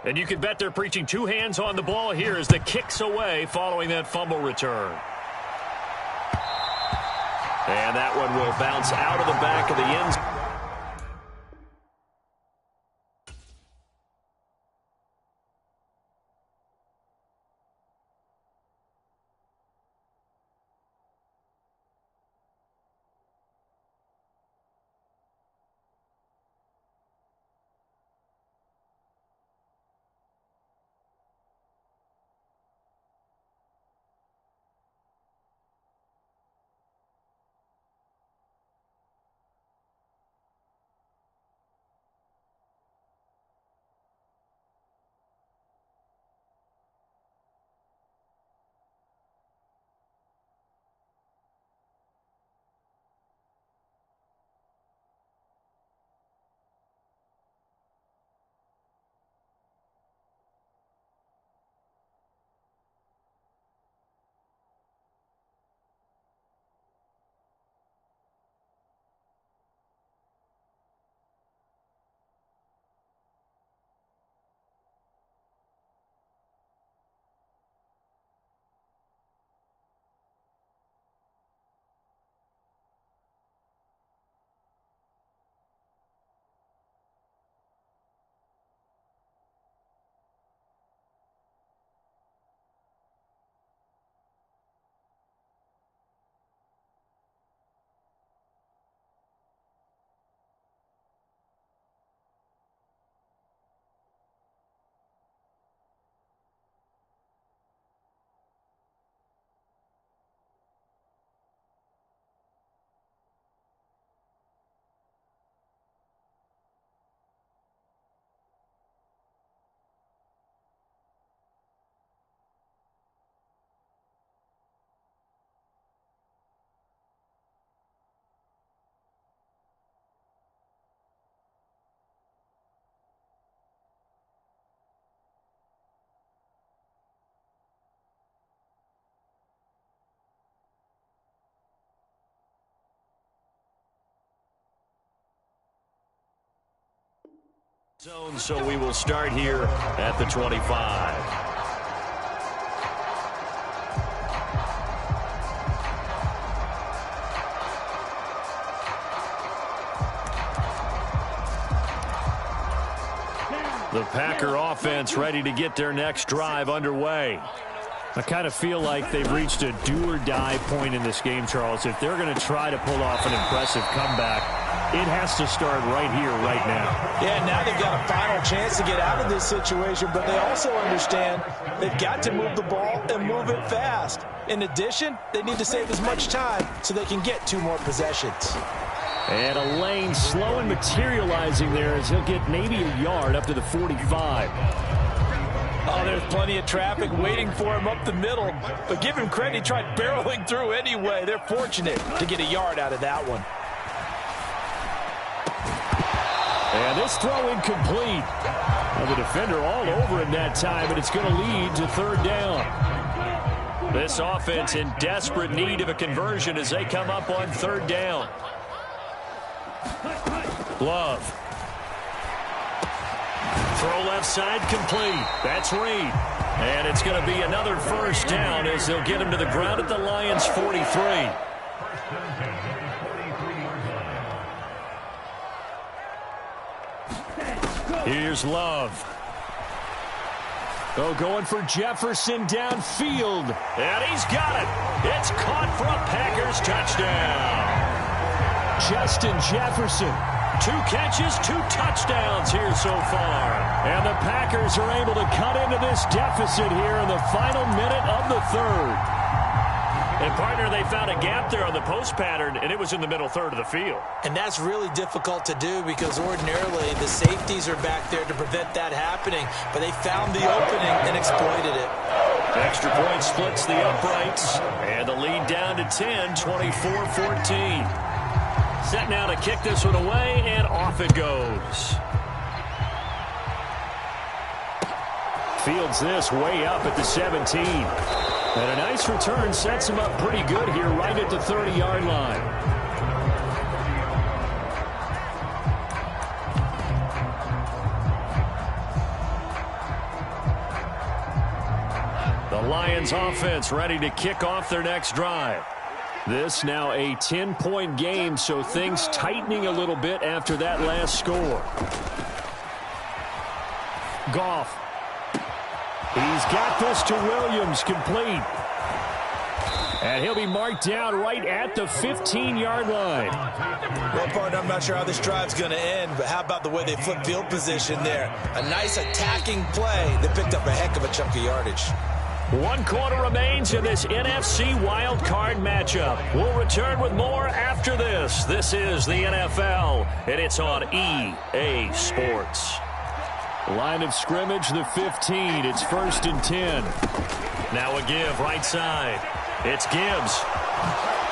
And you can bet they're preaching two hands on the ball here as the kick's away following that fumble return. And that one will bounce out of the back of the end zone. Zone, so we will start here at the 25. The Packer offense ready to get their next drive underway. I kind of feel like they've reached a do-or-die point in this game, Charles. If they're going to try to pull off an impressive comeback, it has to start right here, right now. Yeah, now they've got a final chance to get out of this situation, but they also understand they've got to move the ball and move it fast. In addition, they need to save as much time so they can get two more possessions. And a lane slow and materializing there as he'll get maybe a yard up to the 45. Oh, there's plenty of traffic waiting for him up the middle. But give him credit, he tried barreling through anyway. They're fortunate to get a yard out of that one. And this throw incomplete. Well, the defender all over him that time, and it's going to lead to third down. This offense in desperate need of a conversion as they come up on third down. Love. Throw left side complete. That's Reed. And it's going to be another first down as they'll get him to the ground at the Lions' 43. Here's Love. Oh, going for Jefferson downfield. And he's got it. It's caught for a Packers touchdown. Justin Jefferson. 2 catches, 2 touchdowns here so far. And the Packers are able to cut into this deficit here in the final minute of the third. And, partner, they found a gap there on the post pattern, and it was in the middle third of the field. And that's really difficult to do because ordinarily the safeties are back there to prevent that happening. But they found the opening and exploited it. Extra point splits the uprights. And the lead down to 10, 24-14. Set now to kick this one away, and off it goes. Fields this way up at the 17. And a nice return sets him up pretty good here right at the 30-yard line. Lions offense ready to kick off their next drive. This now a 10-point game, so things tightening a little bit after that last score. Goff. He's got this to Williams, complete. And he'll be marked down right at the 15-yard line. Well, partner, I'm not sure how this drive's going to end, but how about the way they flip field position there? A nice attacking play that picked up a heck of a chunk of yardage. 1 quarter remains in this NFC wild card matchup. We'll return with more after this. This is the NFL, and it's on EA Sports. Line of scrimmage, the 15. It's 1st and 10. Now a give right side. It's Gibbs.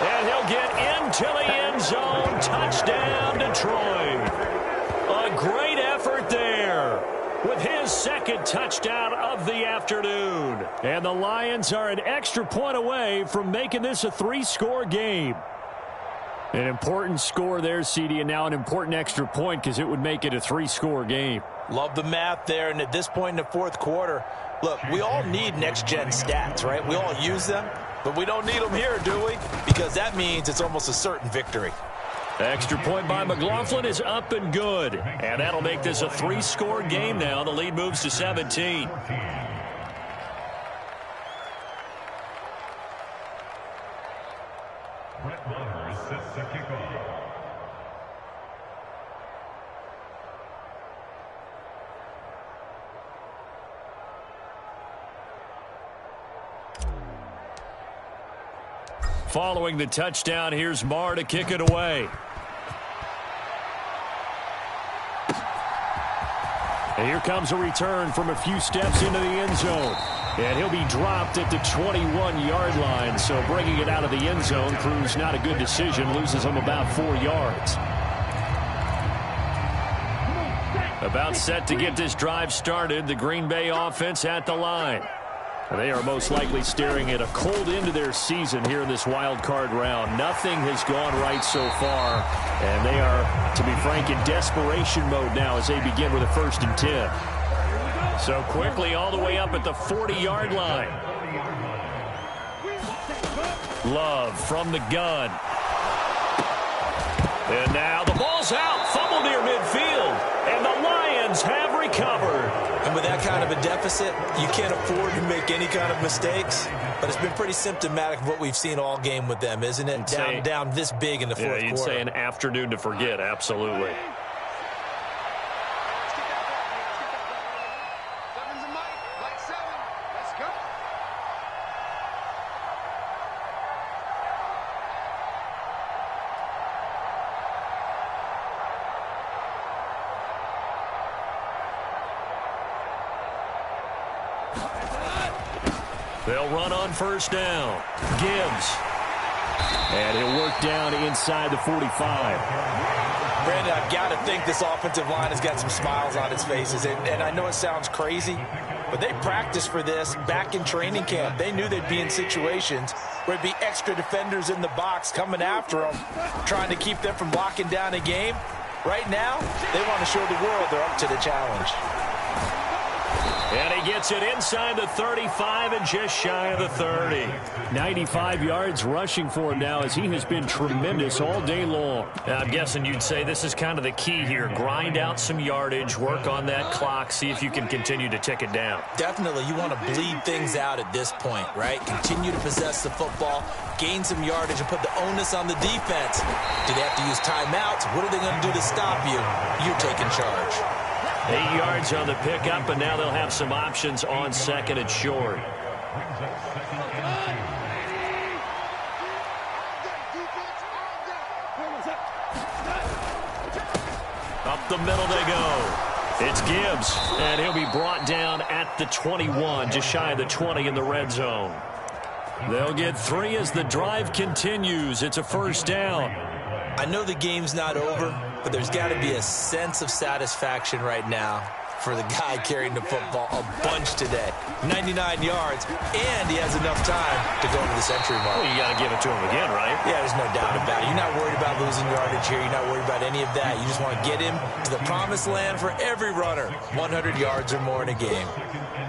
And he'll get into the end zone. Touchdown, Detroit. A great effort there with his second touchdown of the afternoon. And the Lions are an extra point away from making this a 3-score game. An important score there, CD, and now an important extra point because it would make it a 3-score game. Love the math there, and at this point in the 4th quarter, look, we all need next-gen stats, right? We all use them, but we don't need them here, do we? Because that means it's almost a certain victory. Extra point by McLaughlin is up and good. And that'll make this a 3-score game now. The lead moves to 17. Following the touchdown, here's Marr to kick it away. And here comes a return from a few steps into the end zone. And he'll be dropped at the 21-yard line. So bringing it out of the end zone proves not a good decision. Loses him about 4 yards. About set to get this drive started. The Green Bay offense at the line. They are most likely staring at a cold end to their season here in this wild card round. Nothing has gone right so far, and they are, to be frank, in desperation mode now as they begin with a 1st and 10. So quickly all the way up at the 40-yard line. Love from the gun. And now the ball's out, fumbled near midfield, and the Lions have recovered. And with that kind of a deficit, you can't afford to make any kind of mistakes. But it's been pretty symptomatic of what we've seen all game with them, isn't it? Down this big in the 4th quarter. Yeah, you'd say an afternoon to forget, absolutely. They'll run on 1st down. Gibbs. And he'll work down inside the 45. Brandon, I've got to think this offensive line has got some smiles on its faces. And I know it sounds crazy, but they practiced for this back in training camp. They knew they'd be in situations where there'd be extra defenders in the box coming after them, trying to keep them from locking down a game. Right now, they want to show the world they're up to the challenge. And he gets it inside the 35 and just shy of the 30. 95 yards rushing for him now as he has been tremendous all day long. I'm guessing you'd say this is kind of the key here. Grind out some yardage, work on that clock, see if you can continue to tick it down. Definitely, you want to bleed things out at this point, right? Continue to possess the football, gain some yardage, and put the onus on the defense. Do they have to use timeouts? What are they going to do to stop you? You're taking charge. 8 yards on the pickup, and now they'll have some options on 2nd and short. Up the middle they go. It's Gibbs, and he'll be brought down at the 21, just shy of the 20 in the red zone. They'll get 3 as the drive continues. It's a 1st down. I know the game's not over, but there's got to be a sense of satisfaction right now for the guy carrying the football a bunch today. 99 yards, and he has enough time to go into the century mark. Well, you got to give it to him again, right? Yeah, there's no doubt about it. You're not worried about losing yardage here. You're not worried about any of that. You just want to get him to the promised land for every runner. 100 yards or more in a game.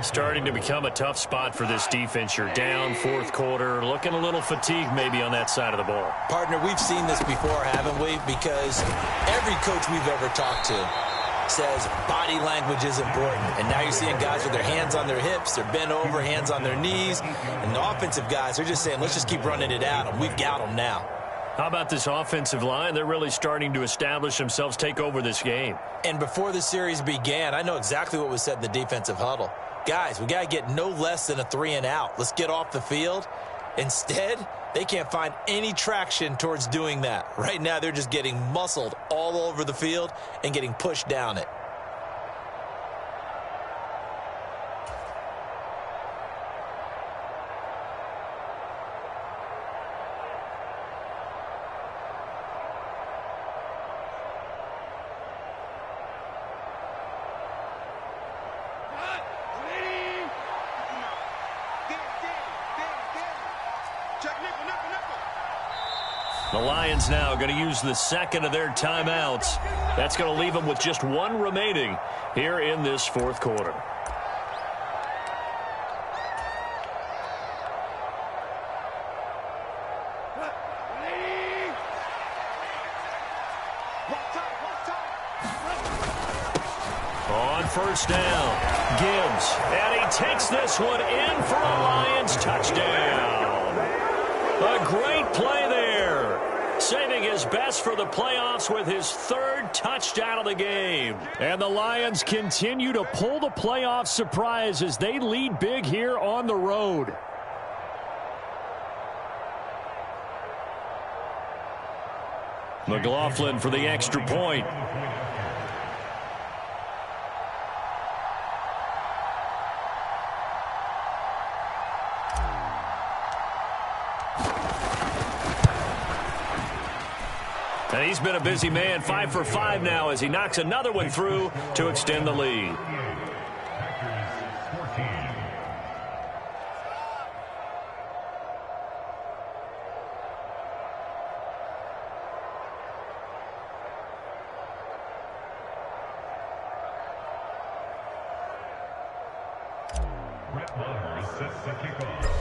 Starting to become a tough spot for this defense. You're down fourth quarter, looking a little fatigued maybe on that side of the ball. Partner, we've seen this before, haven't we? Because every coach we've ever talked to says body language is important. And now you're seeing guys with their hands on their hips, they're bent over, hands on their knees. And the offensive guys, they're just saying, let's just keep running it at them. We've got them now. How about this offensive line? They're really starting to establish themselves, take over this game. And before the series began, I know exactly what was said in the defensive huddle. Guys, we got to get no less than a 3-and-out. Let's get off the field. Instead, they can't find any traction towards doing that. Right now, they're just getting muscled all over the field and getting pushed down it. The Lions now going to use the second of their timeouts. That's going to leave them with just one remaining here in this fourth quarter. On first down, Gibbs, and he takes this one in for a Lions touchdown. A great play there, saving his best for the playoffs with his third touchdown of the game. And the Lions continue to pull the playoff surprise as they lead big here on the road. McLaughlin for the extra point. And he's been a busy man, 5 for 5 now as he knocks another one through to extend the lead.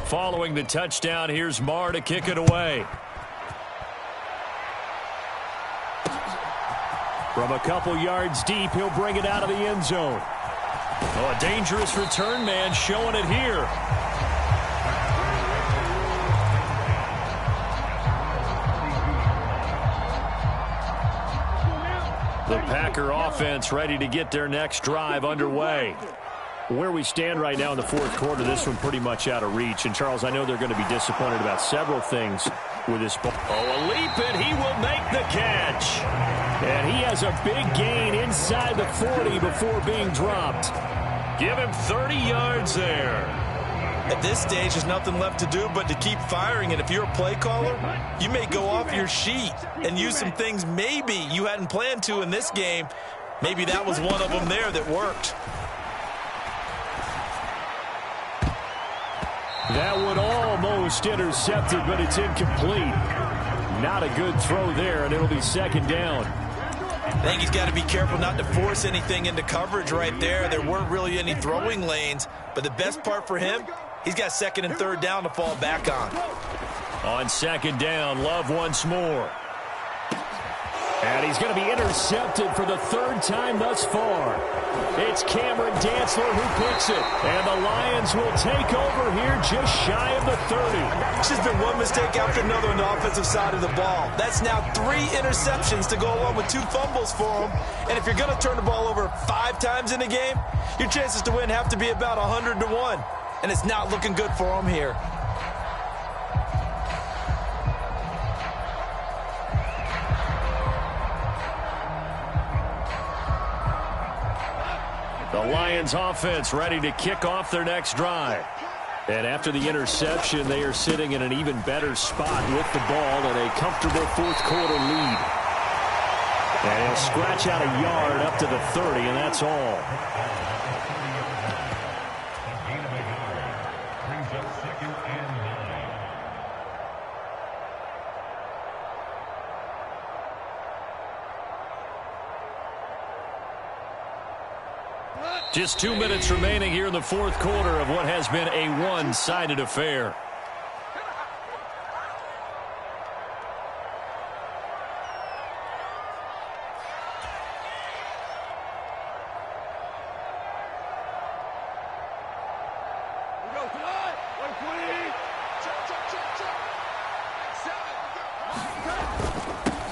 Following the touchdown, here's Marr to kick it away. From a couple yards deep, he'll bring it out of the end zone. Oh, a dangerous return man showing it here. The Packer offense ready to get their next drive underway. Where we stand right now in the fourth quarter, this one pretty much out of reach. And, Charles, I know they're going to be disappointed about several things with this ball. Oh, a leap, and he will make the catch. And he has a big gain inside the 40 before being dropped. Give him 30 yards there. At this stage, there's nothing left to do but to keep firing. And if you're a play caller, you may go off your sheet and use some things maybe you hadn't planned to in this game. Maybe that was one of them there that worked. That one almost intercepted, but it's incomplete. Not a good throw there, and it'll be second down. I think he's got to be careful not to force anything into coverage right there. There weren't really any throwing lanes, but the best part for him, he's got second and third down to fall back on. On second down, Love once more. And he's going to be intercepted for the third time thus far. It's Cameron Dantzler who picks it. And the Lions will take over here just shy of the 30. It's just been one mistake after another on the offensive side of the ball. That's now 3 interceptions to go along with 2 fumbles for them. And if you're going to turn the ball over 5 times in a game, your chances to win have to be about 100 to 1. And it's not looking good for them here. The Lions offense ready to kick off their next drive. And after the interception, they are sitting in an even better spot with the ball and a comfortable fourth quarter lead. And he'll scratch out a yard up to the 30, and that's all. Just 2 minutes remaining here in the fourth quarter of what has been a one-sided affair.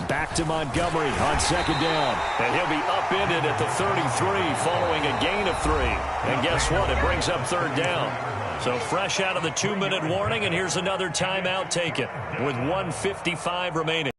Back to Montgomery on second down. And he'll be upended at the 33 following a gain of 3. And guess what? It brings up third down. So fresh out of the 2-minute warning, and here's another timeout taken with 1:55 remaining.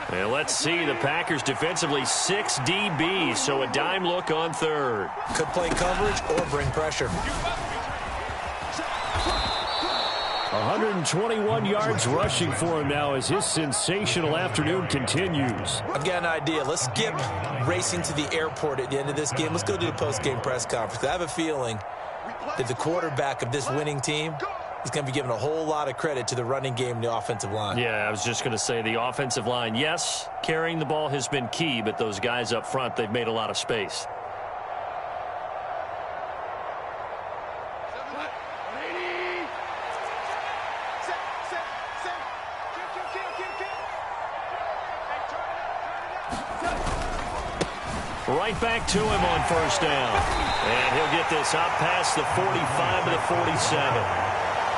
And let's see, the Packers defensively 6 DBs, so a dime look on third. Could play coverage or bring pressure. 121 yards rushing for him now as his sensational afternoon continues. I've got an idea. Let's skip racing to the airport at the end of this game. Let's go to the post-game press conference. I have a feeling that the quarterback of this winning team is going to be given a whole lot of credit to the running game and the offensive line. Yeah, I was just going to say the offensive line, yes, carrying the ball has been key, but those guys up front, they've made a lot of space. Right back to him on first down. And he'll get this up past the 45 to the 47.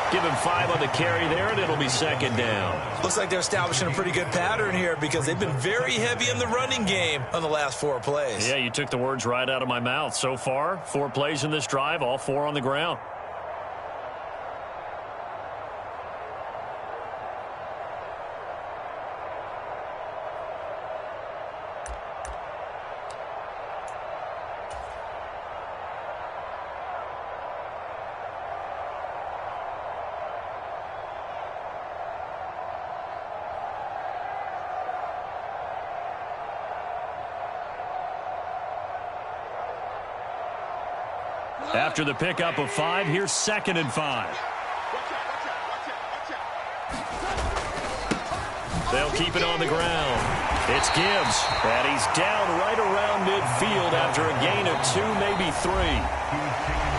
Give him 5 on the carry there, and it'll be second down. Looks like they're establishing a pretty good pattern here because they've been very heavy in the running game on the last 4 plays. Yeah, you took the words right out of my mouth. So far, 4 plays in this drive, all 4 on the ground. After the pickup of 5, here's 2nd and 5. They'll keep it on the ground. It's Gibbs, and he's down right around midfield after a gain of 2, maybe 3.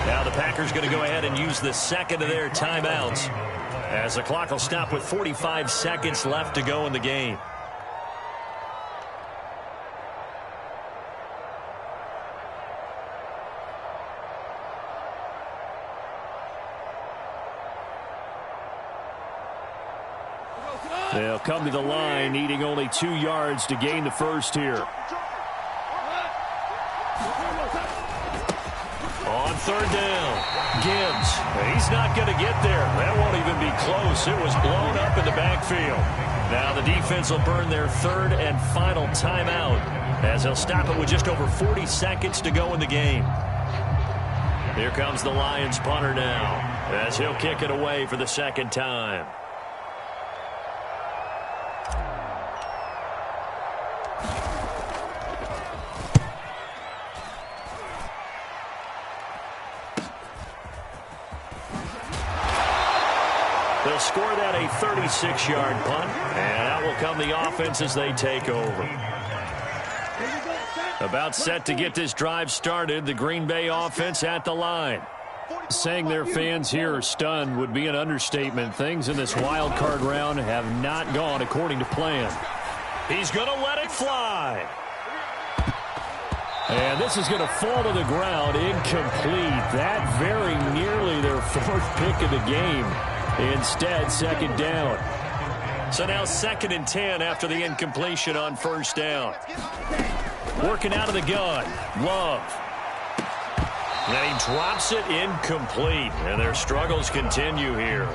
Now the Packers going to go ahead and use the second of their timeouts as the clock will stop with 45 seconds left to go in the game. They'll come to the line, needing only 2 yards to gain the first here. On third down, Gibbs. He's not going to get there. That won't even be close. It was blown up in the backfield. Now the defense will burn their 3rd and final timeout as they'll stop it with just over 40 seconds to go in the game. Here comes the Lions punter now as he'll kick it away for the 2nd time. They'll score that a 36-yard punt, and out will come the offense as they take over. About set to get this drive started, the Green Bay offense at the line. Saying their fans here are stunned would be an understatement. Things in this wild card round have not gone according to plan. He's going to let it fly. And this is going to fall to the ground, incomplete. That very nearly their 4th pick of the game. Instead, 2nd down. So now 2nd and 10 after the incompletion on first down. Working out of the gun, Love. And he drops it incomplete. And their struggles continue here.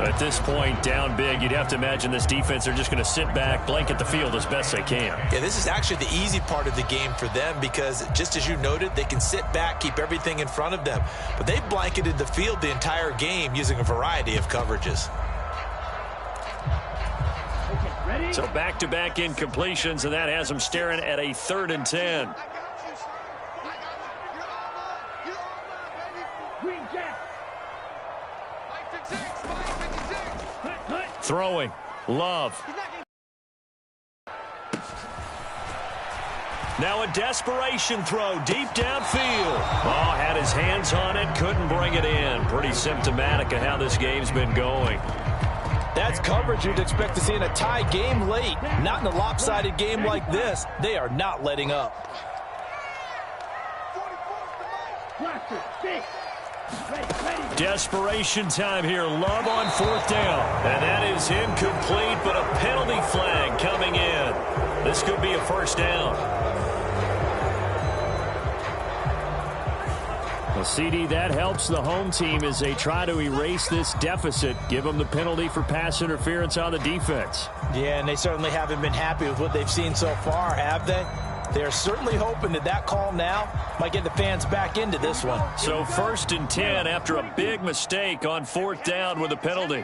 At this point, down big, you'd have to imagine this defense are just going to sit back, blanket the field as best they can. Yeah, this is actually the easy part of the game for them because, just as you noted, they can sit back, keep everything in front of them. But they've blanketed the field the entire game using a variety of coverages. So back-to-back incompletions, and that has them staring at a 3rd and 10. Throwing. Love. Now a desperation throw deep downfield. Oh, had his hands on it, couldn't bring it in. Pretty symptomatic of how this game's been going. That's coverage you'd expect to see in a tie game late. Not in a lopsided game like this. They are not letting up. Desperation time here. Love on 4th down. And that is incomplete, but a penalty flag coming in. This could be a 1st down. Well, CD, that helps the home team as they try to erase this deficit. Give them the penalty for pass interference on the defense. Yeah, and they certainly haven't been happy with what they've seen so far, have they? They're certainly hoping that call now might get the fans back into this one. So 1st and 10 after a big mistake on 4th down with a penalty.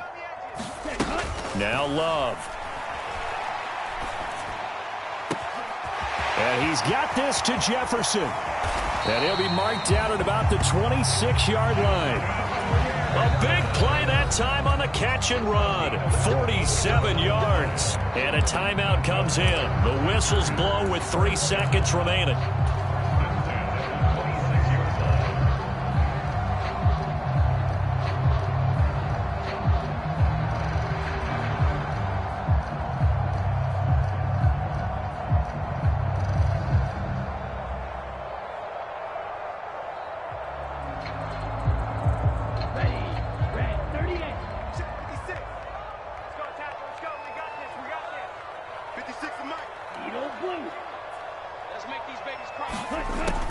Now Love. And he's got this to Jefferson. And he'll be marked down at about the 26-yard line. A big play that time on the catch and run. 47 yards. And a timeout comes in. The whistles blow with 3 seconds remaining.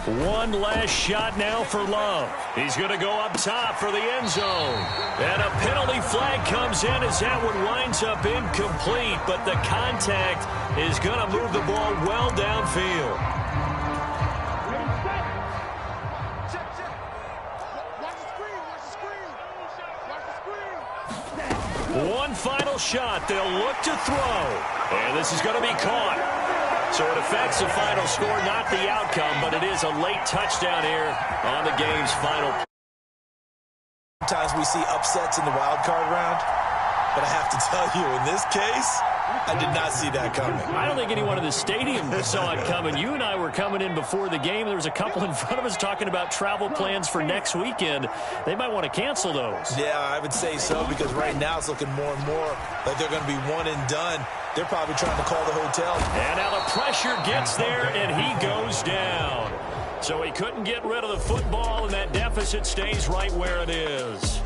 One last shot now for Love. He's going to go up top for the end zone. And a penalty flag comes in as that one winds up incomplete, but the contact is going to move the ball well downfield. One final shot. They'll look to throw. And this is going to be caught. So it affects the final score, not the outcome, but it is a late touchdown here on the game's final. Sometimes we see upsets in the wild card round, but I have to tell you, in this case, I did not see that coming. I don't think anyone in the stadium saw it coming. You and I were coming in before the game. There was a couple in front of us talking about travel plans for next weekend. They might want to cancel those. Yeah, I would say so, because right now it's looking more and more like they're going to be one and done. They're probably trying to call the hotel. And now the pressure gets there, and he goes down. So he couldn't get rid of the football, and that deficit stays right where it is.